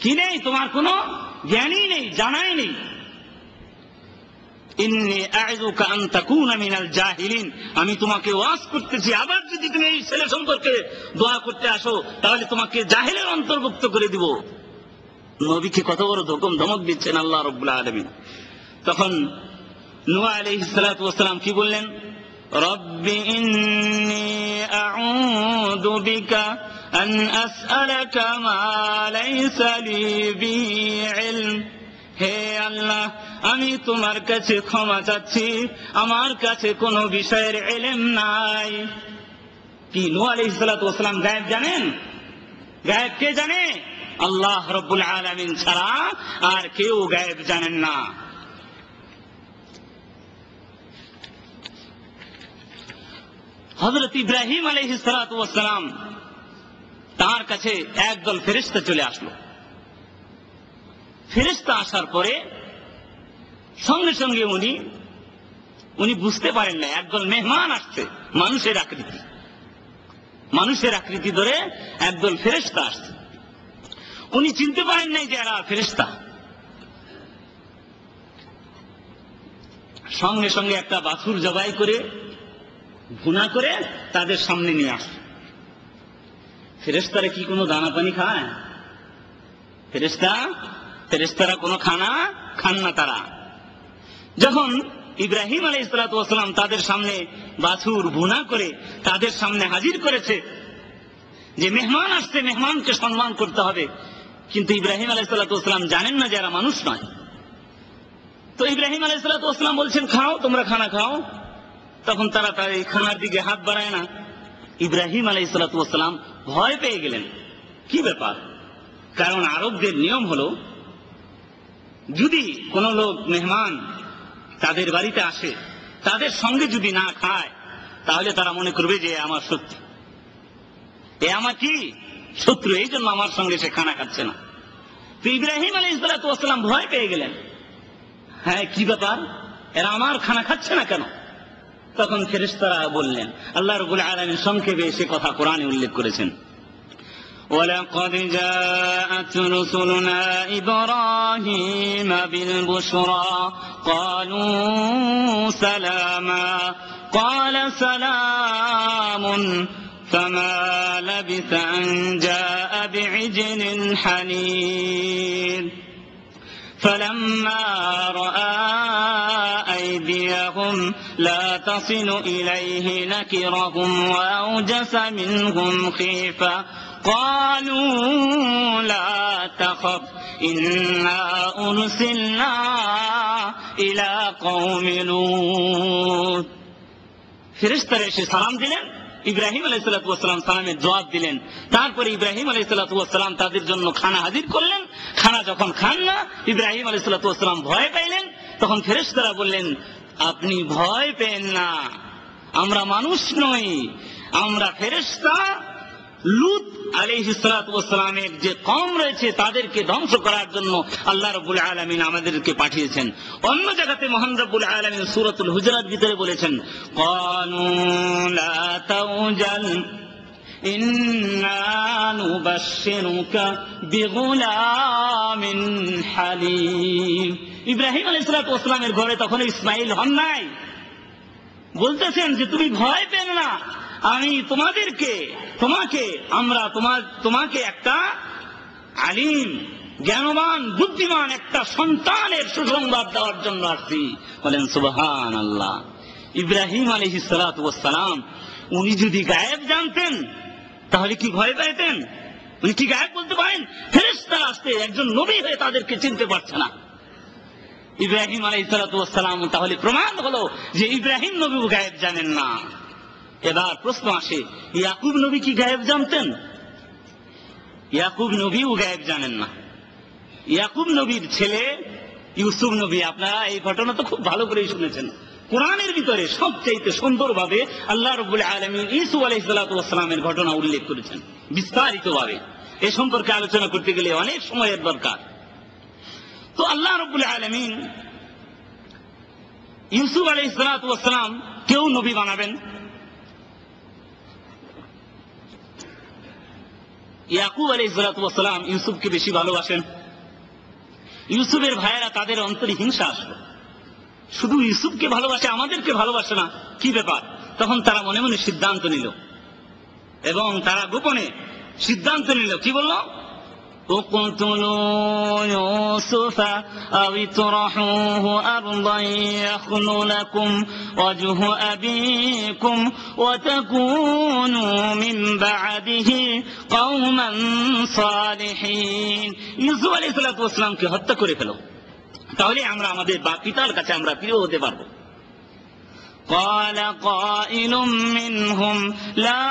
কি নেই, তোমার কোনো জ্ঞানই নেই, জানাই নেই। ইন্নী আ'যুকা আন তাকুনা মিনাল জাহিলিন, আমি তোমাকে ওয়াজ করতেছি, আবার যদি তুমি এই ছেলে সম্পর্কে দোয়া করতে আসো তাহলে তোমাকে জাহেলের অন্তর্ভুক্ত করে দিব। নবীকে কত বড় ধমক দিচ্ছেন আল্লাহ রাব্বুল আলামিন। তখন নূহ আলাইহিস সালাতু ওয়াস সালাম কি বললেন? রব্বি ইন্নী আউযু বিকা আন আসআলাকা মা লাইসা লি বিহি ইলম, হে আল্লাহ, আমি তোমার কাছে ক্ষমা চাচ্ছি, আমার কাছে কোনো বিষয়ের ইলম নাই। কি নূহ আলাইহিস সালাতু ওয়াস সালাম গায়েব জানেন? গায়েব কে জানে? আল্লাহ রাব্বুল আলামিন ছাড়া আর কেউ গায়েব জানেন না। হযরত ইব্রাহিম আলাইহিস সালাতু ওয়াস সালাম, তার কাছে একদল ফেরেশতা চলে আসলো। ফেরেশতা আসার পরে সঙ্গে সঙ্গে উনি বুঝতে পারেন না একদল মেহমান আসছে, মানুষের আকৃতি ধরে একদল ফেরেশতা আসছে। উনি চিনতে পারেন নাই যে এরা ফেরেশতা। সঙ্গে সঙ্গে একটা বাছুর জবাই করে ভুনা করে তাদের সামনে নিয়ে আসে। ফেরেশতারা কি কোনো দানা পানি খায়? ফেরেশতারা কোনো খানা খান না। তারা যখন ইব্রাহিম আলাইহিস সালাতু ওয়াস সালাম তাদের সামনে বাছুর ভুনা করে তাদের সামনে হাজির করেছে, যে মেহমান আসছে, মেহমানকে সম্মান করতে হবে, কিন্তু ইব্রাহিম আলাইহিস সালাতু ওয়াস সালাম জানেন না যে এরা মানুষ নয়। তো ইব্রাহিম আলাইহিস সালাতু ওয়াস সালাম বলছেন, খাও, তোমরা খানা খাও। তখন তারা তার এই খানার দিকে হাত বাড়ায় না। ইব্রাহিম আলাইহিস সালাতু ওয়াস সালাম ভয় পেয়ে গেলেন, কি ব্যাপার? কারণ আরবদের নিয়ম হলো, যদি কোনো লোক মেহমান তাদের বাড়িতে আসে, তাদের সঙ্গে যদি না খায়, তাহলে তারা মনে করবে যে আমার শত্রু, এ আমার কি শত্রু, এই জন্য আমার সঙ্গে সে খানা খাচ্ছে না। তো ইব্রাহিম আলাইহিস সালাতু ওয়াস সালাম ভয় পেয়ে গেলেন, হ্যাঁ কি ব্যাপার, এরা আমার খানা খাচ্ছে না কেন? তখন ফেরেশতারা বললেন, আল্লাহ রাব্বুল আলামিন সংক্ষেপে সে কথা কোরআনে উল্লেখ করেছেন, ওয়ালাকাদ জাআত রুসুলুনা ইব্রাহিম বিল-বুশরা ক্বালু সালামা ক্বালা সালামুন ফামা লাবিসা আন জাআ বি'ইজলিন হানীর فلما رأى أيديهم لا تصل إليه نكرهم وأوجس منهم خيفة قالوا لا تخف إنا أرسلنا إلى قوم لوط। ফেরেশতারা এসে সালাম দিলেন, ইব্রাহিম আলাইহিস সালাতু ওয়াস সালাম সালামের জবাব দিলেন। তারপরে ইব্রাহিম আলাইহিস সালাতু ওয়াস সালাম তাদের জন্য খানা হাজির করলেন। খানা যখন খান না, ইব্রাহিম আলাইহিস সালাতু ওয়াস সালাম ভয় পাইলেন। তখন ফেরেশতারা বললেন, আপনি ভয় পেন না, আমরা মানুষ নই, আমরা ফেরেশতা। লূত আলাইহিস সালাতু ওয়াস সালামের যে কওম রয়েছে তাদেরকে ধ্বংস করার জন্য আল্লাহ রাব্বুল আলামিন আমাদেরকে পাঠিয়েছেন। অন্য জায়গাতে মহান রাব্বুল আলামিন সূরাতুল হুজুরাত ভিতরে বলেছেন, ক্বালু লা তাওজাল ইন্না নুবাশশিরুকা বিগুলামিন হালিম। ইব্রাহিম আলাইহিস সালাতু ওয়াস সালামের ঘরে তখন ইসমাঈল হন নাই। বলতেছেন যে তুমি ভয় পেন না, আমি তোমাকে একটা আলিম, জ্ঞানবান, বুদ্ধিমান একটা সন্তানের সুসংবাদ দেওয়ার জন্য আসছি। বলেন সুবহানাল্লাহ। ইব্রাহিম আলাইহিস সালাতু ওয়াস সালাম উনি যদি গায়েব জানতেন তাহলে কি ভয় পেতেন? উনি কি গায়েব বলতে পারেন? ফেরেশতা আসতে একজন নবী হয়ে তাদেরকে চিনতে পারছে না। ইব্রাহিম আলাইহিস সালাতু ওয়াস সালাম তাহলে প্রমাণ হলো যে ইব্রাহিম নবীও গায়েব জানেন না। এবার প্রশ্ন আসে, ইয়াকুব নবী কি গায়েব জানতেন? ইয়াকুব নবীও গায়েব জানেন না। ইয়াকুব নবীর ছেলে ইউসুফ নবী, আপনারা এই ঘটনা তো খুব ভালো করেই শুনেছেন। কোরআনের ভিতরে সবচেয়ে সুন্দরভাবে আল্লাহ রাব্বুল আলামিন ইসু আলাইহিস সালাতু ওয়াস সালামের ঘটনা উল্লেখ করেছেন বিস্তারিতভাবে। এই সম্পর্কে আলোচনা করতে গেলে অনেক সময়ের দরকার। তো আল্লাহ রাব্বুল আলামিন ইউসুফ আলাইহিস সালাতু ওয়াস সালাম কেউ নবী বানাবেন, ইয়াকুব আলাইহিস সালাম ইউসুফকে বেশি ভালোবাসেন। ইউসুফের ভাইয়েরা তাদের অন্তরে হিংসা আসলো, শুধু ইউসুফকে ভালোবাসে, আমাদেরকে ভালোবাসে না, কি ব্যাপার? তখন তারা মনে মনে সিদ্ধান্ত নিল, এবং তারা গোপনে সিদ্ধান্ত নিল, কি বলল? اقتلوا يوسف أو اطرحوه أرضا يخل لكم وجه أبيكم وتكونوا من بعده قوما صالحين। ইউসুফ আলাইহিস সালামকে হত্যা করে ফেলো, তাহলে আমরা আমাদের পিতার কাছে আমরা প্রিয় হতে পারবো। قال قائل منهم لا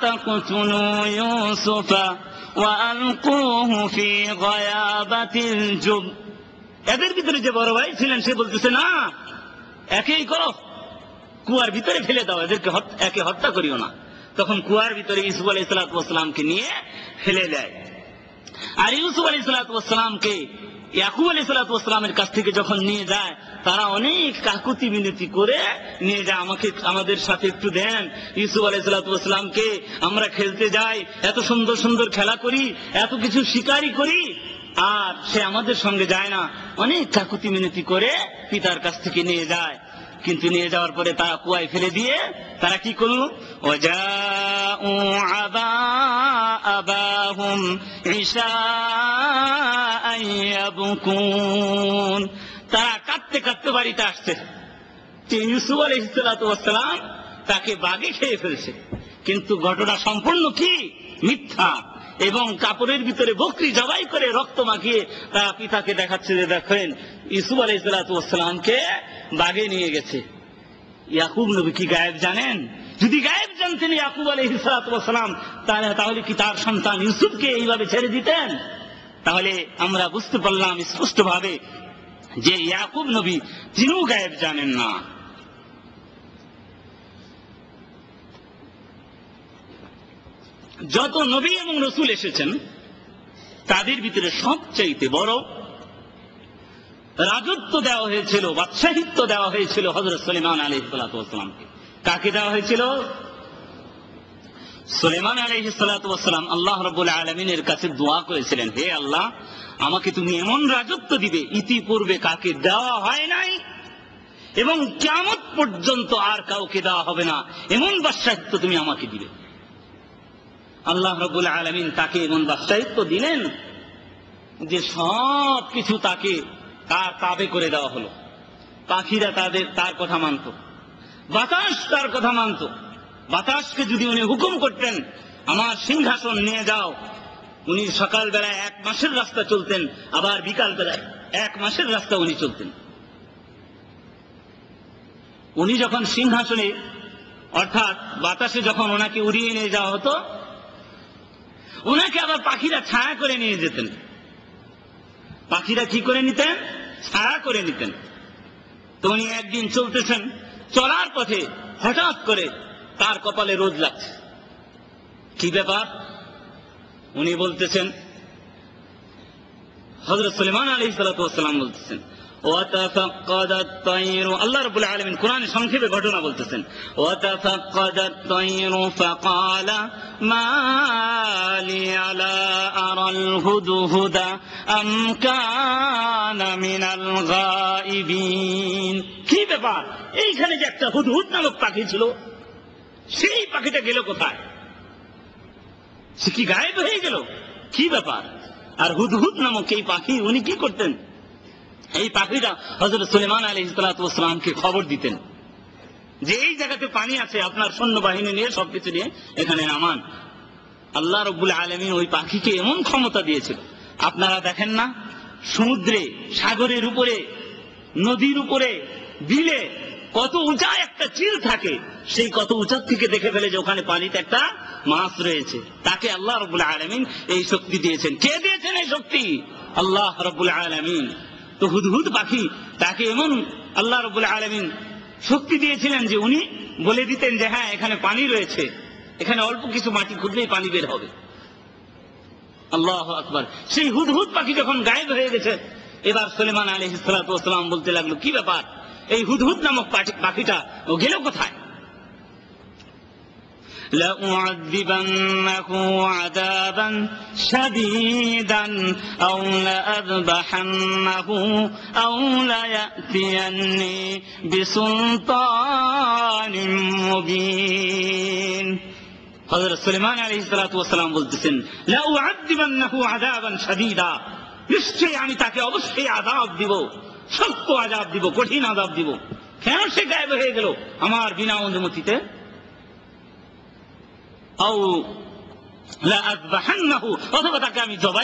تقتلوا يوسف وألقوه في غيابة الجب। এদের ভিতরে যে বড় ভাই ছিলেন সে বলতেছে, না, একেই করো, কুয়ার ভিতরে ফেলে দাও, এদেরকে একে হত্যা করিও না। তখন কুয়ার ভিতরে ইউসুফ আলাইহিস সালামকে নিয়ে ফেলে দেয়। আর ইউসুফ আলাইহিস সালামকে ইয়াকুব আলাইহিস সালামের কাছ থেকে যখন নিয়ে যায়, তারা অনেক কাকুতি মিনতি করে নিয়ে যায়, আমাদের সাথে একটু দেন। ইউসুফ আলাইহিস সালামকে আমরা খেলতে যাই, এত সুন্দর সুন্দর খেলা করি, এত কিছু শিকারি করি, আর সে আমাদের সঙ্গে যায় না। অনেক কাকুতি মিনতি করে পিতার কাছ থেকে নিয়ে যায়, কিন্তু নিয়ে যাওয়ার পরে তারা কুয়ায় ফেলে দিয়ে তারা কি করলো? ওয়াজাউ আবাহুম ইশাআন ইয়াবকুন। তারা কাঁদতে কাঁদতে বাড়িতে আসছে, ইউসুফ আলাইহিস সালাম তাকে বাঘে খেয়ে ফেলছে। কিন্তু ঘটনা সম্পূর্ণ কি? মিথ্যা। এবং কাপড়ের ভিতরে বকরি জবাই করে রক্ত মাখিয়ে তারা পিতাকে দেখাচ্ছে যে দেখেন ইউসুফ আলাইহিস সালামকে বাঘে নিয়ে গেছে। ইয়াকুব নবী কি গায়েব জানেন? যদি গায়েব জানতেন ইয়াকুব আলাইহিস সালাম, তাহলে কি তার সন্তান ইউসুফকে এইভাবে ছেড়ে দিতেন? তাহলে আমরা বুঝতে পারলাম স্পষ্ট ভাবে যে ইয়াকুব নবী তিনিও গায়েব জানেন না। যত নবী এবং রসুল এসেছেন তাদের ভিতরে সবচাইতে বড় রাজত্ব দেওয়া হয়েছিল, বাদশাহিত্ব দেওয়া হয়েছিল হযরত সুলাইমান আলাইহিস সালামকে। কাকে দেওয়া হয়েছিল? সুলাইমান আলাইহিস সালাম আল্লাহ রাব্বুল আলামিনের কাছে দোয়া করেছিলেন, হে আল্লাহ, আমাকে তুমি এমন রাজত্ব দিবে ইতিপূর্বে কাকে দেওয়া হয় নাই এবং কিয়ামত পর্যন্ত আর কাউকে দেওয়া হবে না, এমন বাদশাহিত্ব তুমি আমাকে দিবে। আল্লাহ রাব্বুল আলামিন তাকে এমন বাদশাহিত্ব দিলেন যে সব কিছু তাকে তার তাবে করে দেওয়া হলো। পাখিরা তার কথা মানত, বাতাস তার কথা মানত। বাতাসকে যদি উনি হুকুম করতেন আমার সিংহাসন নিয়ে যাও, উনি সকাল বেলায় 1 মাসের রাস্তা চলতেন, আবার বিকাল বেলায় 1 মাসের রাস্তা উনি চলতেন। উনি যখন সিংহাসনে অর্থাৎ বাতাসে যখন ওনাকে উড়িয়ে নিয়ে যাওয়া হতো, ওনাকে আবার পাখিরা ছায়া করে নিয়ে যেতেন। পাখিরা কি করে নিতেন? ছায়া করে নিতেন। তো উনি একদিন চলতেছেন, চলার পথে হঠাৎ করে তার কপালে রোদ লাগছে। কি ব্যাপার? উনি বলতেছেন, হযরত সুলাইমান আলাইহিস সালাম বলতেছেন, ওয়াতাফাক্কাদাত তায়রু, আল্লাহ রাব্বুল আলামিন কোরআনে সংক্ষেপে ঘটনা বলতেছেন, ওয়াতাফাক্কাদাত তায়রু ফাকালা মা লি আলা আরাল হুদহুদা আম কানা মিনাল গায়িবিন। কি ব্যাপার? এইখানে যে একটা হুদহুদ নামক পাখি ছিল, সেই পাখিটা গেল কোথায়? সে কি গায়েব হয়ে গেল? কি ব্যাপার? আর হুদহুদ নামক এই পাখি উনি কি করতেন? এই পাখিটা হযরত সুলাইমান আলাইহিস সালামকে খবর দিতেন যে এই জায়গাতে পানি আছে, আপনার সৈন্যবাহিনী নিয়ে সবকিছু নিয়ে এখানে নামান। আল্লাহ রাব্বুল আলামিন ওই পাখিকে এমন ক্ষমতা দিয়েছিল, আপনারা দেখেন না সমুদ্রে, সাগরের উপরে, নদীর উপরে, বিলে কত উঁচা একটা চিল থাকে, সেই কত উঁচা থেকে দেখে ফেলে যে ওখানে পানিতে একটা মাছ রয়েছে। তাকে আল্লাহ রাব্বুল আলামিন এই শক্তি দিয়েছেন। কে দিয়েছেন এই শক্তি? আল্লাহ রাব্বুল আলামিন। তো হুদহুদ পাখি তাকে এমন আল্লাহ রাব্বুল আলামিন শক্তি দিয়েছিলেন যে উনি বলে দিতেন যে হ্যাঁ এখানে পানি রয়েছে, এখানে অল্প কিছু মাটি খুঁড়লেই পানি বের হবে। আল্লাহু আকবার। সেই হুদহুদ পাখি যখন গায়েব হয়ে গেছে, এবার সুলাইমান আলাইহিস সালাম বলতে লাগলো, কি ব্যাপার? এই হুদহুদ নামক পাখিটা ও গেল কোথায়? লাউআযিবান্নাহু আযাবান শাদীদান আও লাআযবাহান্নাহু আও লায়াতিয়ান্নি বিসুলতানিন মুবিন। হযরত সুলাইমান আলাইহিস সালাতু ওয়াস সালাম বলতেছেন, লাউআযিবান্নাহু আযাবান শাদীদা, নিশ্চয়ই আমি তাকে অবশ্যই আযাব দিব, শক্ত আযাব দিব, কঠিন আযাব দিব। কেন সে গায়েব হয়ে গেল আমার বিনা অনুমতিতে? আও লাআযবাহান্নাহু, অথবা তাকে আমি জবাই